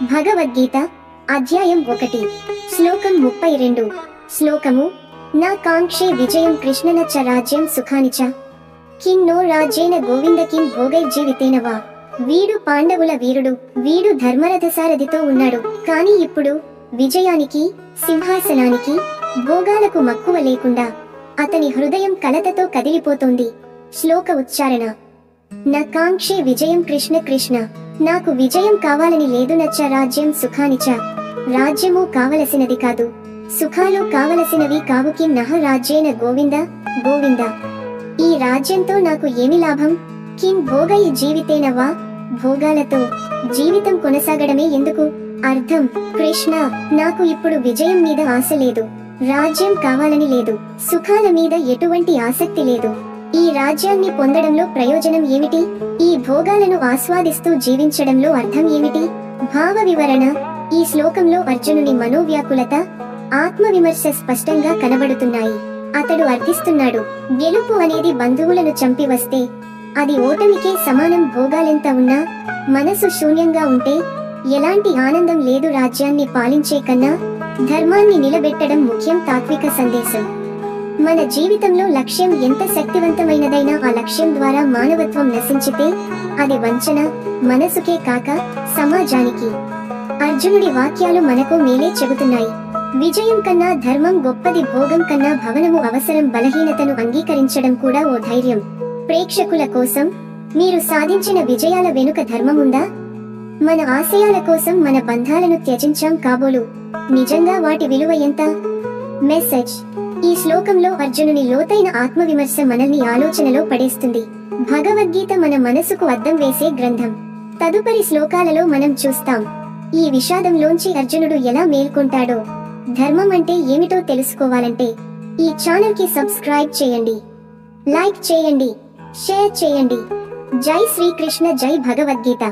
భగవద్గీత అధ్యాయం 1 శ్లోకం 32 శ్లోకము నా కాంక్షే విజయం కృష్ణన చ రాజ్యం సుఖాని చ కిం నో రాజ్యేన గోవింద కిం భోగైర్జీవితేన వా. వీడు పాండవుల వీరుడు, వీడు ధర్మరథసారథితో ఉన్నాడు. కాని ఇప్పుడు విజయానికి, సింహాసనానికి, భోగాలకు మక్కువ లేకుండా అతని హృదయం కలతతో కదిలిపోతోంది. శ్లోక ఉచ్చారణ నా కాంక్షే విజయం కృష్ణ కృష్ణ, నాకు విజయం కావాలని లేదు. నచ్చ రాజ్యం సుఖానిచ, రాజ్యము కావలసినది కాదు, సుఖాలు కావలసినవి కావు. కిం నహ రాజ్యేన గోవింద గోవింద, ఈ రాజ్యంతో నాకు ఏమి లాభం. కిం భోగై జీవితేన వా, భోగాలతో జీవితం కొనసాగడమే ఎందుకు. అర్థం కృష్ణ, నాకు ఇప్పుడు విజయం మీద ఆశ లేదు, రాజ్యం కావాలని లేదు, సుఖాల మీద ఎటువంటి ఆసక్తి లేదు. ఈ రాజ్యాన్ని పొందడంలో ప్రయోజనం ఏమిటి? ఈ భోగాలను ఆస్వాదిస్తూ జీవించడంలో అర్థం ఏమిటి? భావ వివరణ ఈ శ్లోకంలో అర్జునుని మనోవ్యాకులత, ఆత్మవిమర్శ స్పష్టంగా కనబడుతున్నాయి. అతడు అర్థిస్తున్నాడు, గెలుపు అనేది బంధువులను చంపి వస్తే అది ఓటమికే సమానం. భోగాలెంత ఉన్నా మనసు శూన్యంగా ఉంటే ఎలాంటి ఆనందం లేదు. రాజ్యాన్ని పాలించే కన్నా ధర్మాన్ని నిలబెట్టడం ముఖ్యం. తాత్విక సందేశం మన జీవితంలో లక్ష్యం ఎంత శక్తివంతమైనదైనా ఆ లక్ష్యం ద్వారా మానవత్వం నశించితే అది వంచన, మనసుకే కాక సమాజానికి. అర్జునుడి వాక్యాలు మనకు మేలే చెబుతున్నాయి. విజయం కన్నా ధర్మం గొప్పది, భోగం కన్నా భవనము అవసరం. బలహీనతను అంగీకరించడం కూడా ఓ ధైర్యం. ప్రేక్షకుల కోసం, మీరు సాధించిన విజయాల వెనుక ధర్మముందా? మన ఆశయాల కోసం మన బంధాలను త్యజించాం కాబోలు, నిజంగా వాటి విలువ ఎంత? మెసేజ్ ఈ శ్లోకంలో అర్జునుని లోతైన ఆత్మవిమర్శ మనల్ని ఆలోచనలో పడేస్తుంది. భగవద్గీత మన మనసుకు అద్దం వేసే గ్రంథం. తదుపరి శ్లోకాలలో మనం చూస్తాం ఈ విషాదంలోంచి అర్జునుడు ఎలా మేల్కొంటాడో. ధర్మం అంటే ఏమిటో తెలుసుకోవాలంటే ఈ ఛానల్ కి సబ్స్క్రైబ్ చేయండి, లైక్ చేయండి, షేర్ చేయండి. జై శ్రీకృష్ణ, జై భగవద్గీత.